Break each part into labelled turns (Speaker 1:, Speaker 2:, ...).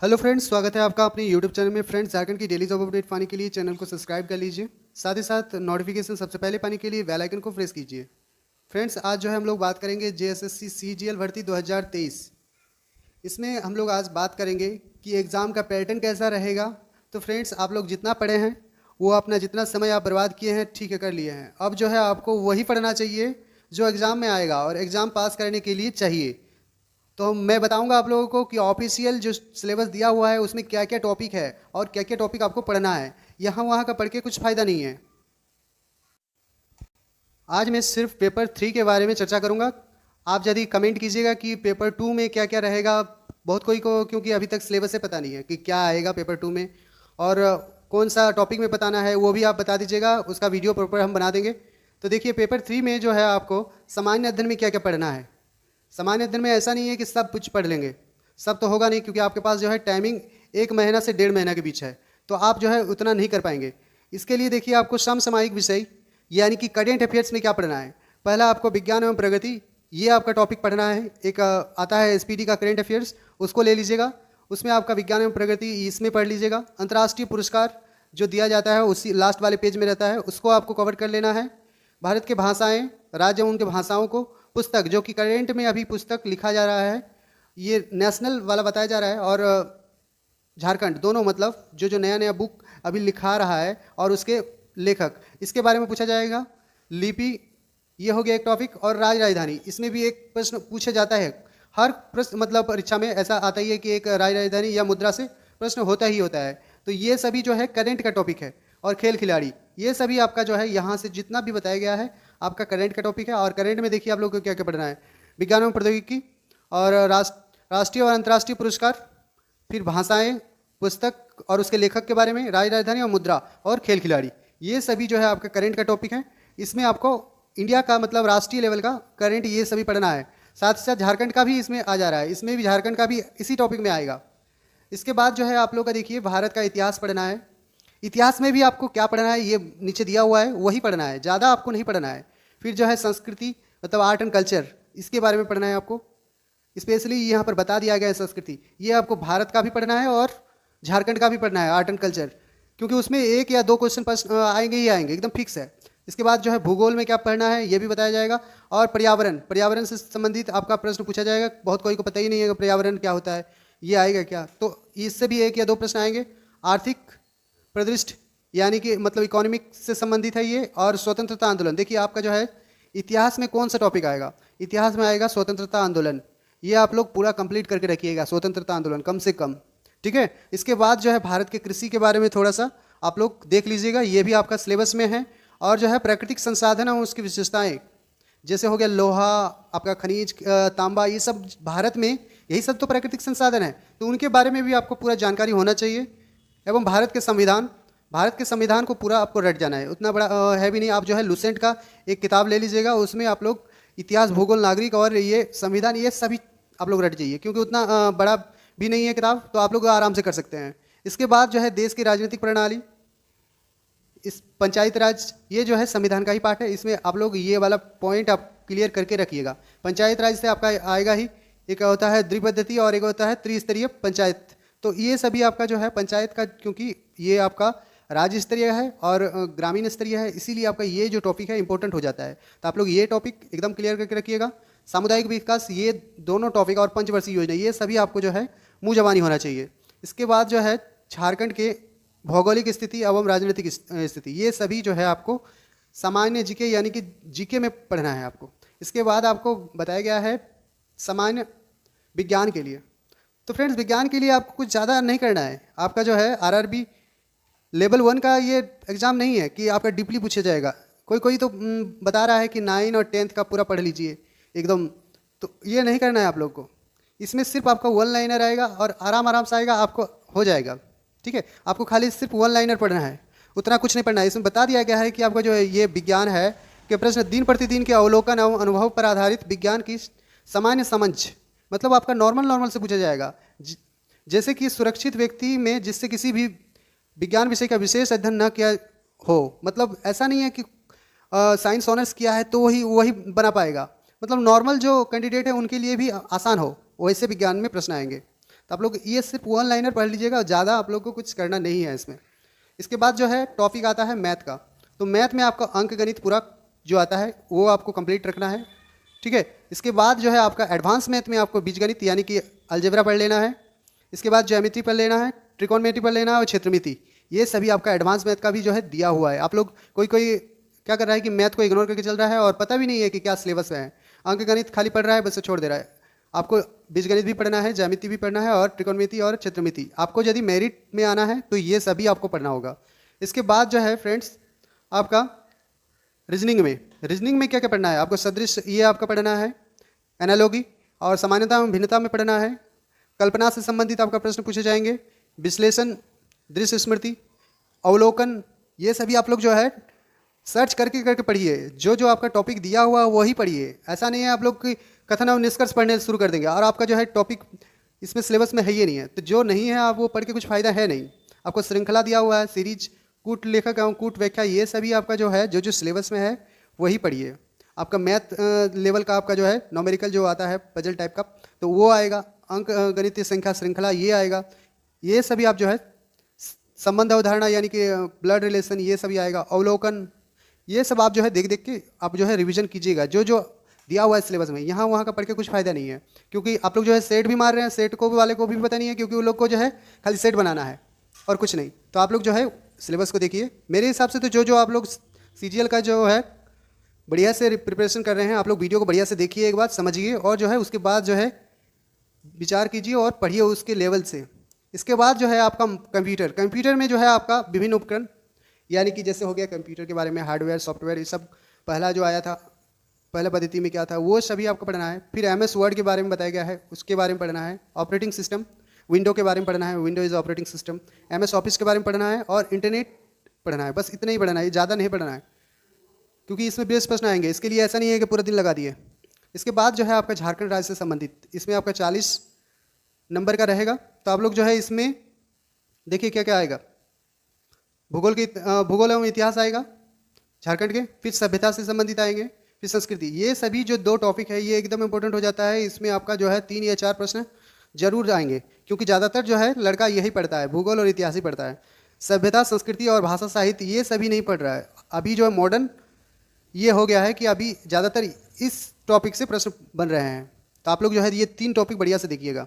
Speaker 1: Hello friends, स्वागत है आपका अपने यूट्यूब चैनल में। फ्रेंड्स, झारखंड की डेली जॉब अपडेट पाने के लिए चैनल को सब्सक्राइब कर लीजिए। साथ ही साथ नोटिफिकेशन सबसे पहले पाने के लिए बेल आइकन को प्रेस कीजिए। फ्रेंड्स, आज जो है हम लोग बात करेंगे जेएसएससी सीजीएल भर्ती 2023। इसमें हम लोग आज बात करेंगे कि एग्ज़ाम का पैटर्न कैसा रहेगा। तो फ्रेंड्स, आप लोग जितना पढ़े हैं वो अपना जितना समय आप बर्बाद किए हैं ठीक है कर लिए हैं। अब जो है आपको वही पढ़ना चाहिए जो एग्ज़ाम में आएगा और एग्ज़ाम पास करने के लिए चाहिए। तो मैं बताऊंगा आप लोगों को कि ऑफिशियल जो सिलेबस दिया हुआ है उसमें क्या क्या टॉपिक है और क्या क्या टॉपिक आपको पढ़ना है। यहाँ वहाँ का पढ़ के कुछ फ़ायदा नहीं है। आज मैं सिर्फ पेपर 3 के बारे में चर्चा करूँगा। आप यदि कमेंट कीजिएगा कि पेपर 2 में क्या क्या रहेगा। बहुत कोई को क्योंकि अभी तक सिलेबस से पता नहीं है कि क्या आएगा पेपर 2 में और कौन सा टॉपिक में बताना है, वो भी आप बता दीजिएगा। उसका वीडियो प्रॉपर हम बना देंगे। तो देखिए, पेपर 3 में जो है आपको सामान्य अध्ययन में क्या क्या पढ़ना है। सामान्य अध्ययन में ऐसा नहीं है कि सब कुछ पढ़ लेंगे, सब तो होगा नहीं, क्योंकि आपके पास जो है टाइमिंग 1 महीना से 1.5 महीना के बीच है। तो आप जो है उतना नहीं कर पाएंगे। इसके लिए देखिए, आपको समसामयिक विषय यानी कि करेंट अफेयर्स में क्या पढ़ना है। पहला आपको विज्ञान एवं प्रगति, ये आपका टॉपिक पढ़ना है। एक आता है एसपीटी का करेंट अफेयर्स, उसको ले लीजिएगा। उसमें आपका विज्ञान एवं प्रगति इसमें पढ़ लीजिएगा। अंतर्राष्ट्रीय पुरस्कार जो दिया जाता है उसी लास्ट वाले पेज में रहता है, उसको आपको कवर कर लेना है। भारत के भाषाएँ, राज्य एवं उनके भाषाओं को, पुस्तक जो कि करेंट में अभी पुस्तक लिखा जा रहा है, ये नेशनल वाला बताया जा रहा है और झारखंड दोनों, मतलब जो जो नया नया बुक अभी लिखा रहा है और उसके लेखक, इसके बारे में पूछा जाएगा। लिपि, ये हो गया एक टॉपिक। और राजधानी, इसमें भी एक प्रश्न पूछा जाता है। हर प्रश्न मतलब परीक्षा में ऐसा आता ही है कि एक राजधानी या मुद्रा से प्रश्न होता ही होता है। तो ये सभी जो है करेंट का टॉपिक है। और खेल खिलाड़ी, ये सभी आपका जो है यहाँ से जितना भी बताया गया है आपका करेंट का टॉपिक है। और करेंट में देखिए आप लोगों को क्या क्या पढ़ना है। विज्ञान एवं प्रौद्योगिकी और राष्ट्रीय और अंतर्राष्ट्रीय पुरस्कार, फिर भाषाएं, पुस्तक और उसके लेखक के बारे में, राजधानी और मुद्रा और खेल खिलाड़ी, ये सभी जो है आपका करेंट का टॉपिक है। इसमें आपको इंडिया का मतलब राष्ट्रीय लेवल का करेंट ये सभी पढ़ना है। साथ ही साथ झारखंड का भी इसमें आ जा रहा है, इसमें भी झारखंड का भी इसी टॉपिक में आएगा। इसके बाद जो है आप लोग का देखिए भारत का इतिहास पढ़ना है। इतिहास में भी आपको क्या पढ़ना है, ये नीचे दिया हुआ है, वही पढ़ना है, ज़्यादा आपको नहीं पढ़ना है। फिर जो है संस्कृति मतलब आर्ट एंड कल्चर, इसके बारे में पढ़ना है आपको। स्पेशली यहाँ पर बता दिया गया है संस्कृति, ये आपको भारत का भी पढ़ना है और झारखंड का भी पढ़ना है, आर्ट एंड कल्चर, क्योंकि उसमें 1 या 2 क्वेश्चन आएंगे ही आएंगे, एकदम फिक्स है। इसके बाद जो है भूगोल में क्या पढ़ना है ये भी बताया जाएगा। और पर्यावरण, पर्यावरण से संबंधित आपका प्रश्न पूछा जाएगा। बहुत कोई को पता ही नहीं है कि पर्यावरण क्या होता है, ये आएगा क्या, तो इससे भी 1 या 2 प्रश्न आएंगे। आर्थिक परिदृष्टि यानी कि मतलब इकोनॉमिक से संबंधित है ये। और स्वतंत्रता आंदोलन, देखिए आपका जो है इतिहास में कौन सा टॉपिक आएगा, इतिहास में आएगा स्वतंत्रता आंदोलन। ये आप लोग पूरा कंप्लीट करके रखिएगा, स्वतंत्रता आंदोलन कम से कम, ठीक है। इसके बाद जो है भारत के कृषि के बारे में थोड़ा सा आप लोग देख लीजिएगा, ये भी आपका सिलेबस में है। और जो है प्राकृतिक संसाधन है उसकी विशेषताएँ, जैसे हो गया लोहा, आपका खनिज, तांबा, ये सब भारत में यही सब तो प्राकृतिक संसाधन है, तो उनके बारे में भी आपको पूरा जानकारी होना चाहिए। एवं भारत के संविधान, भारत के संविधान को पूरा आपको रट जाना है, उतना बड़ा है भी नहीं। आप जो है लुसेंट का एक किताब ले लीजिएगा, उसमें आप लोग इतिहास, भूगोल, नागरिक और ये संविधान, ये सभी आप लोग रट जाइए, क्योंकि उतना बड़ा भी नहीं है किताब, तो आप लोग आराम से कर सकते हैं। इसके बाद जो है देश की राजनीतिक प्रणाली, इस पंचायत राज, ये जो है संविधान का ही पार्ट है। इसमें आप लोग ये वाला पॉइंट आप क्लियर करके रखिएगा। पंचायत राज से आपका आएगा ही, एक होता है द्विपद्धति और एक होता है त्रिस्तरीय पंचायत। तो ये सभी आपका जो है पंचायत का, क्योंकि ये आपका राज्य स्तरीय है और ग्रामीण स्तरीय है, इसीलिए आपका ये जो टॉपिक है इंपॉर्टेंट हो जाता है। तो आप लोग ये टॉपिक एकदम क्लियर करके रखिएगा। सामुदायिक विकास, ये दोनों टॉपिक और पंचवर्षीय योजना, ये सभी आपको जो है मुँह जबानी होना चाहिए। इसके बाद जो है झारखंड के भौगोलिक स्थिति एवं राजनीतिक स्थिति, ये सभी जो है आपको सामान्य जीके यानी कि जीके में पढ़ना है आपको। इसके बाद आपको बताया गया है सामान्य विज्ञान के लिए। तो फ्रेंड्स, विज्ञान के लिए आपको कुछ ज़्यादा नहीं करना है। आपका जो है आरआरबी लेवल 1 का ये एग्ज़ाम नहीं है कि आपका डीपली पूछा जाएगा। कोई कोई तो बता रहा है कि 9 और 10th का पूरा पढ़ लीजिए एकदम, तो ये नहीं करना है आप लोग को। इसमें सिर्फ आपका 1 लाइनर आएगा और आराम आराम से आएगा, आपको हो जाएगा, ठीक है। आपको खाली सिर्फ 1 लाइनर पढ़ना है, उतना कुछ नहीं पढ़ना है। इसमें बता दिया गया है कि आपका जो है ये विज्ञान है कि प्रश्न दिन प्रतिदिन के अवलोकन एवं अनुभव पर आधारित विज्ञान की सामान्य समझ, मतलब आपका नॉर्मल से पूछा जाएगा। जैसे कि सुरक्षित व्यक्ति में जिससे किसी भी विज्ञान विषय का विशेष अध्ययन न किया हो, मतलब ऐसा नहीं है कि साइंस ऑनर्स किया है तो वही बना पाएगा, मतलब नॉर्मल जो कैंडिडेट है उनके लिए भी आसान हो, वैसे विज्ञान में प्रश्न आएंगे। तो आप लोग ये सिर्फ वन लाइनर पढ़ लीजिएगा, ज़्यादा आप लोग को कुछ करना नहीं है इसमें। इसके बाद जो है टॉपिक आता है मैथ का। तो मैथ में आपका अंक गणित पूरा जो आता है वो आपको कंप्लीट रखना है, ठीक है। इसके बाद जो है आपका एडवांस मैथ में आपको बीजगणित यानी कि अलजेब्रा पढ़ लेना है। इसके बाद ज्योमेट्री पढ़ लेना है, त्रिकोणमिति पढ़ लेना है और क्षेत्रमिति। ये सभी आपका एडवांस मैथ का भी जो है दिया हुआ है। आप लोग कोई क्या कर रहा है कि मैथ को इग्नोर करके चल रहा है और पता भी नहीं है कि क्या सिलेबस में है, अंक गणित खाली पढ़ रहा है, बस छोड़ दे रहा है। आपको बीजगणित भी पढ़ना है, ज्यामिति भी पढ़ना है और त्रिकोणमिति और क्षेत्रमिति। आपको यदि मेरिट में आना है तो ये सभी आपको पढ़ना होगा। इसके बाद जो है फ्रेंड्स आपका रीजनिंग में क्या क्या पढ़ना है आपको, सदृश ये आपका पढ़ना है, एनालॉगी और समानता एवं भिन्नता में पढ़ना है, कल्पना से संबंधित आपका प्रश्न पूछे जाएंगे, विश्लेषण, दृश्य स्मृति, अवलोकन, ये सभी आप लोग जो है सर्च करके पढ़िए। जो आपका टॉपिक दिया हुआ वही पढ़िए। ऐसा नहीं है आप लोग की कथन और निष्कर्ष पढ़ने शुरू कर देंगे और आपका जो है टॉपिक इसमें सिलेबस में है ही नहीं है, तो जो नहीं है आप वो पढ़ के कुछ फ़ायदा है नहीं। आपको श्रृंखला दिया हुआ है, सीरीज, कूट लेखक एवं कूट व्याख्या, ये सभी आपका जो है जो सिलेबस में है वही पढ़िए। आपका मैथ लेवल का आपका जो है नॉमेरिकल जो आता है पजल टाइप का, तो वो आएगा, अंक गणितीय संख्या श्रृंखला ये आएगा। ये सभी आप जो है संबंध अवधारणा यानी कि ब्लड रिलेशन ये सभी आएगा, अवलोकन, ये सब आप जो है देख के आप जो है रिवीजन कीजिएगा। जो दिया हुआ है सिलेबस में, यहाँ वहाँ का पढ़ के कुछ फ़ायदा नहीं है, क्योंकि आप लोग जो है सेट भी मार रहे हैं, सेट को वाले को भी पता नहीं है, क्योंकि वो लोग को जो है खाली सेट बनाना है और कुछ नहीं। तो आप लोग जो है सिलेबस को देखिए। मेरे हिसाब से तो जो आप लोग CGL का जो है बढ़िया से प्रिपरेशन कर रहे हैं, आप लोग वीडियो को बढ़िया से देखिए, एक बार समझिए और जो है उसके बाद जो है विचार कीजिए और पढ़िए उसके लेवल से। इसके बाद जो है आपका कंप्यूटर में जो है आपका विभिन्न उपकरण, यानी कि जैसे हो गया कंप्यूटर के बारे में, हार्डवेयर, सॉफ्टवेयर, ये सब पहला जो आया था, पहले पद्धति में क्या था वो सभी आपको पढ़ना है। फिर MS वर्ड के बारे में बताया गया है, उसके बारे में पढ़ना है। ऑपरेटिंग सिस्टम, विंडो के बारे में पढ़ना है, window is operating system. MS office के बारे में पढ़ना है और इंटरनेट पढ़ना है। बस इतना ही पढ़ना है, ज़्यादा नहीं पढ़ना है, क्योंकि इसमें बेस प्रश्न आएंगे। इसके लिए ऐसा नहीं है कि पूरा दिन लगा दिए। इसके बाद जो है आपका झारखंड राज्य से संबंधित, इसमें आपका 40 नंबर का रहेगा। तो आप लोग जो है इसमें देखिए क्या क्या आएगा, भूगोल एवं इतिहास आएगा झारखंड के, फिर सभ्यता से संबंधित आएंगे, फिर संस्कृति। ये सभी जो 2 टॉपिक है ये एकदम इंपॉर्टेंट हो जाता है। इसमें आपका जो है 3 या 4 प्रश्न जरूर आएंगे, क्योंकि ज़्यादातर जो है लड़का यही पढ़ता है, भूगोल और इतिहास ही पढ़ता है। सभ्यता, संस्कृति और भाषा साहित्य ये सभी नहीं पढ़ रहा है। अभी जो है मॉडर्न ये हो गया है कि अभी ज़्यादातर इस टॉपिक से प्रश्न बन रहे हैं। तो आप लोग जो है ये 3 टॉपिक बढ़िया से देखिएगा।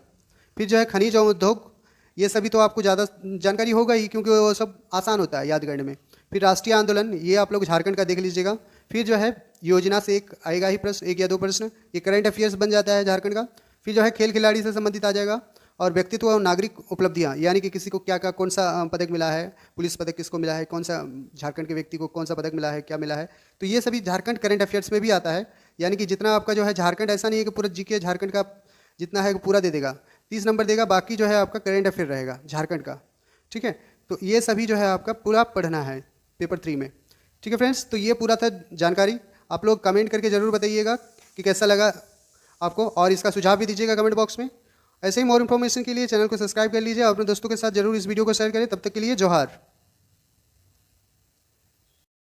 Speaker 1: फिर जो है खनिज और उद्योग, ये सभी तो आपको ज़्यादा जानकारी होगा ही, क्योंकि वो सब आसान होता है याद करने में। फिर राष्ट्रीय आंदोलन, ये आप लोग झारखंड का देख लीजिएगा। फिर जो है योजना से एक आएगा ही प्रश्न, 1 या 2 प्रश्न, ये करंट अफेयर्स बन जाता है झारखंड का। फिर जो है खेल खिलाड़ी से संबंधित आ जाएगा, और व्यक्तित्व और नागरिक उपलब्धियाँ, यानी कि किसी को क्या क्या कौन सा पदक मिला है, पुलिस पदक किसको मिला है, कौन सा झारखंड के व्यक्ति को कौन सा पदक मिला है, क्या मिला है। तो ये सभी झारखंड करंट अफेयर्स में भी आता है। यानी कि जितना आपका जो है झारखंड, ऐसा नहीं है कि पूरा GK झारखंड का जितना है पूरा दे देगा, 30 नंबर देगा, बाकी जो है आपका करंट अफेयर रहेगा झारखंड का, ठीक है। तो ये सभी जो है आपका पूरा पढ़ना है पेपर 3 में, ठीक है फ्रेंड्स। तो ये पूरा था जानकारी। आप लोग कमेंट करके ज़रूर बताइएगा कि कैसा लगा आपको, और इसका सुझाव भी दीजिएगा कमेंट बॉक्स में। ऐसे ही मोर इन्फॉर्मेशन के लिए चैनल को सब्सक्राइब कर लीजिए और अपने दोस्तों के साथ जरूर इस वीडियो को शेयर करें। तब तक के लिए जोहार।